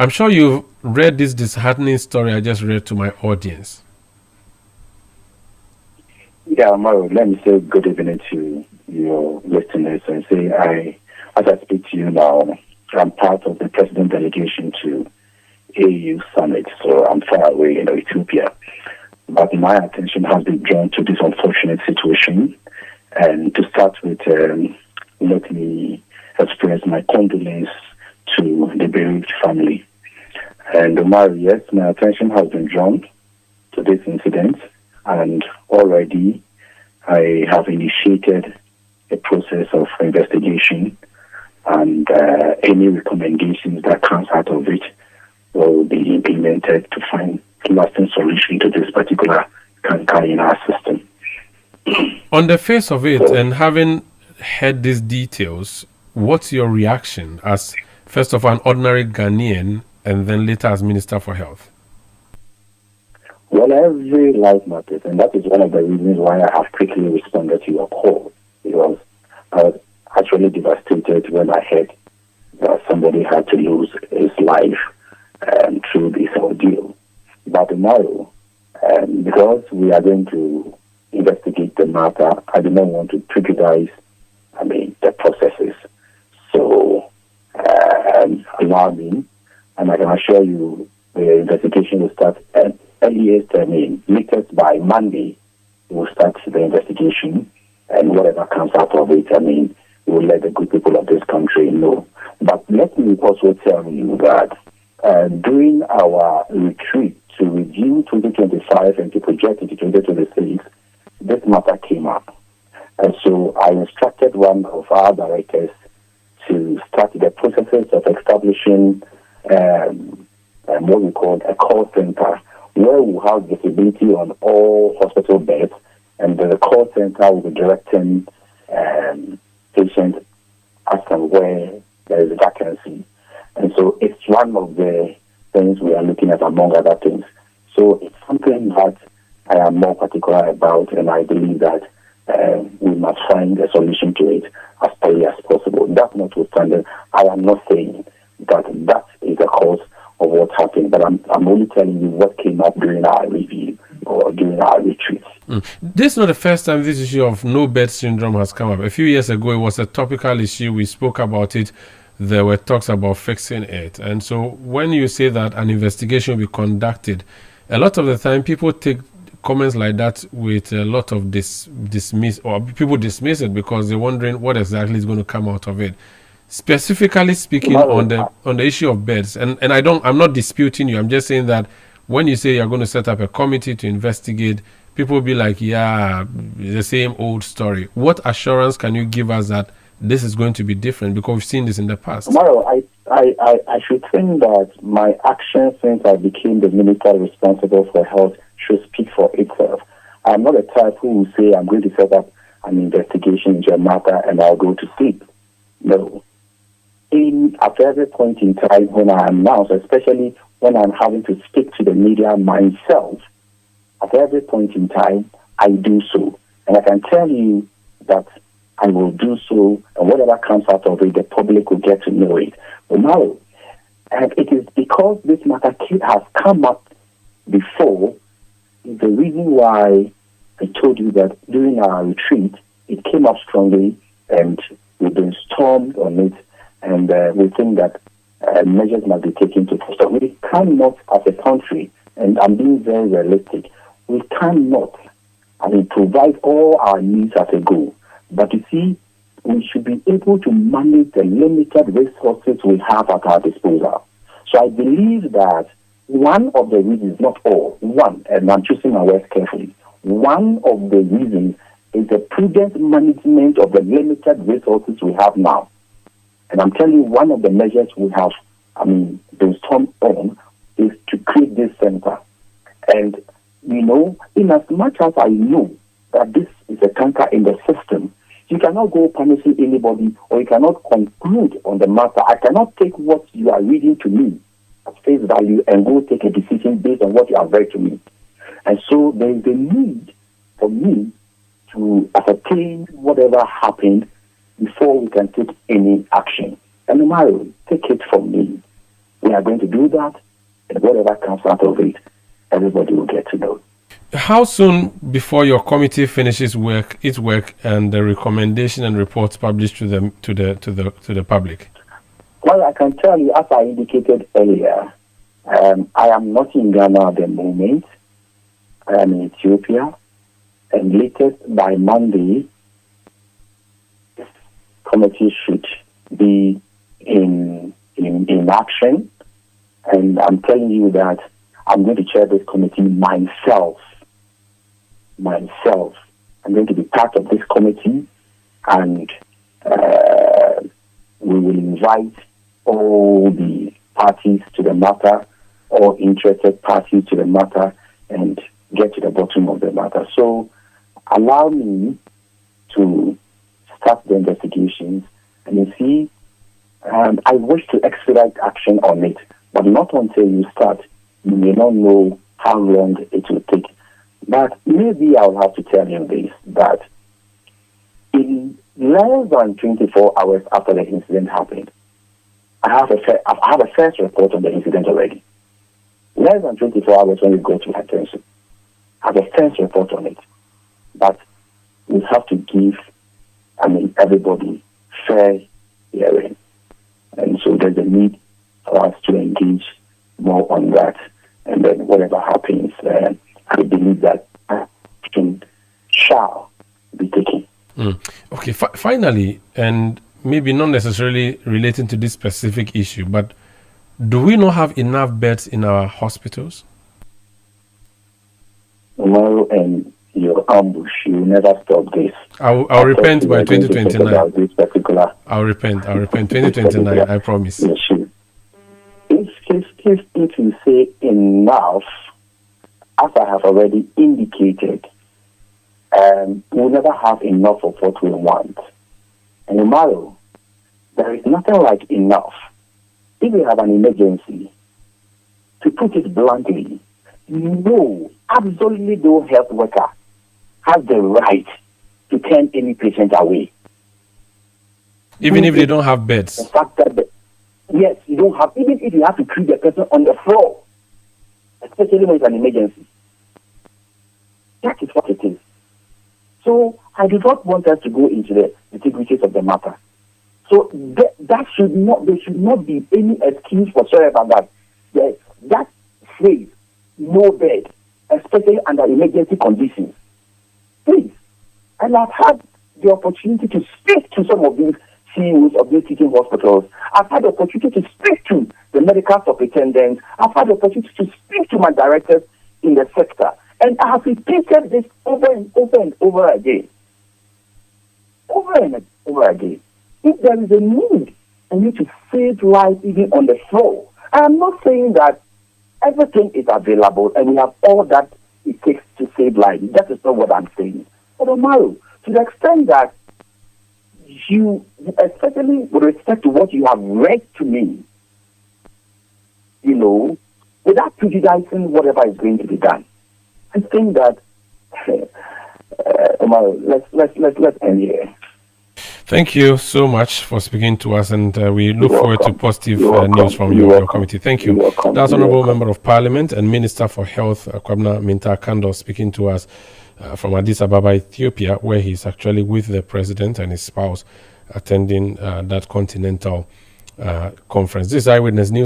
I'm sure you've read this disheartening story I just read to my audience. Yeah, Mauro, let me say good evening to your listeners and say as I speak to you now, I'm part of the president delegation to AU Summit, so I'm far away in Ethiopia. But my attention has been drawn to this unfortunate situation. And to start with, let me express my condolence to the bereaved family. And Omar, yes, my attention has been drawn to this incident, and already I have initiated a process of investigation, and any recommendations that comes out of it will be implemented to find lasting solution to this particular canker in our system. On the face of it, So, and having heard these details, what's your reaction as, first of all, an ordinary Ghanaian and then later as Minister for Health? well, every life matters, and that is one of the reasons why I have quickly responded to your call, because I was actually devastated when I heard that somebody had to lose his life through this ordeal. But tomorrow, because we are going to investigate the matter, I do not want to prejudice, the processes. So, allow me, and I can assure you the investigation will start earliest, latest by Monday. We will start the investigation, and whatever comes out of it, we will let the good people of this country know. But let me also tell you that during our retreat to review 2025 and to project into 2026, this matter came up. And so I instructed one of our directors to start the processes of establishing what we call a call center, where we have visibility on all hospital beds, and the call center will be directing patients as and where there is a vacancy. And so it's one of the things we are looking at, among other things. So it's something that I am more particular about, and I believe that we must find a solution to it as early as possible. That notwithstanding, I am not saying that that is the cause of what happened, but I'm only telling you what came up during our review or during our retreat. This is not the first time this issue of no bed syndrome has come up. A few years ago, it was a topical issue. We spoke about it. There were talks about fixing it. And so when you say that an investigation will be conducted, a lot of the time people take comments like that with a lot of dismiss, or people dismiss it because they're wondering what exactly is going to come out of it. Specifically speaking on the issue of beds, and I'm not disputing you. I'm just saying that when you say you're going to set up a committee to investigate, people will be like, yeah, the same old story. What assurance can you give us that this is going to be different? Because we've seen this in the past. Tomorrow, I should think that my action since I became the minister responsible for health should speak for itself. I'm not a type who will say I'm going to set up an investigation into a matter and I'll go to sleep. No. At every point in time when I announce, especially when I'm having to speak to the media myself, at every point in time, I do so. And I can tell you that I will do so, and whatever comes out of it, the public will get to know it. But now, and it is because this matter has come up before, the reason why I told you that during our retreat, it came up strongly, and we've been stormed on it, and we think that measures must be taken to stop. We cannot, as a country, and I'm being very realistic, we cannot, provide all our needs as a goal. But you see, we should be able to manage the limited resources we have at our disposal. So I believe that one of the reasons, not all, one, and I'm choosing my words carefully, one of the reasons is the prudent management of the limited resources we have now. And I'm telling you, one of the measures we have, been stormed on is to create this center. And, in as much as I know that this is a canker in the system, you cannot go punishing anybody, or you cannot conclude on the matter. I cannot take what you are reading to me at face value and go take a decision based on what you have read to me. And so there is a need for me to ascertain whatever happened before we can take any action. And Mario, take it from me. We are going to do that, and whatever comes out of it, everybody will get to know. How soon before your committee finishes its work and the recommendation and reports published to the public? Well, I can tell you, as I indicated earlier, I am not in Ghana at the moment. I am in Ethiopia, and latest by Monday, this committee should be in action. And I'm telling you that I'm going to chair this committee myself. I'm going to be part of this committee, and we will invite all the parties to the matter, all interested parties to the matter, and get to the bottom of the matter. So allow me to start the investigations, and you see, I wish to expedite action on it, but not until you start. You may not know how long it will take. But maybe I'll have to tell you this, that in less than 24 hours after the incident happened, I have a first report on the incident already. Less than 24 hours when we go to attention, I have a first report on it. But we have to give, everybody fair hearing. And so there's a need for us to engage more on that. And then whatever happens, I believe that action shall be taken. Okay, finally, and maybe not necessarily relating to this specific issue, but do we not have enough beds in our hospitals? Well, and your ambush, you never stop this. I'll repent by 2029. I'll repent 2029, I promise. Yes, sure. If you say enough, as I have already indicated, we'll never have enough of what we want. And tomorrow, there is nothing like enough. If we have an emergency, to put it bluntly, no, absolutely no health worker has the right to turn any patient away. Even if they don't have beds? The fact that yes, you don't have, even if you have to treat the person on the floor, especially when it's an emergency. That is what it is. So I do not want us to go into the nitty-gritties of the matter. So there should not be any excuse whatsoever that phrase, no bed, especially under emergency conditions. Please, and I've had the opportunity to speak to some of these CEOs of these teaching hospitals. I've had the opportunity to speak to the medical superintendents. I've had the opportunity to speak to my directors in the sector. And I have repeated this over and over and over again. Over and over again. If there is a need, I need to save lives even on the floor. I am not saying that everything is available and we have all that it takes to save lives. That is not what I'm saying. But tomorrow, to the extent that you, especially with respect to what you have read to me, without prejudicing whatever is going to be done, I think that let's end here. Thank you so much for speaking to us, and we look forward to positive news from your committee. Thank you. That's Honorable Member of Parliament and Minister for Health, Kwabena Minta Akandoh, speaking to us from Addis Ababa, Ethiopia, where he's actually with the President and his spouse attending that continental conference. This is Eyewitness News.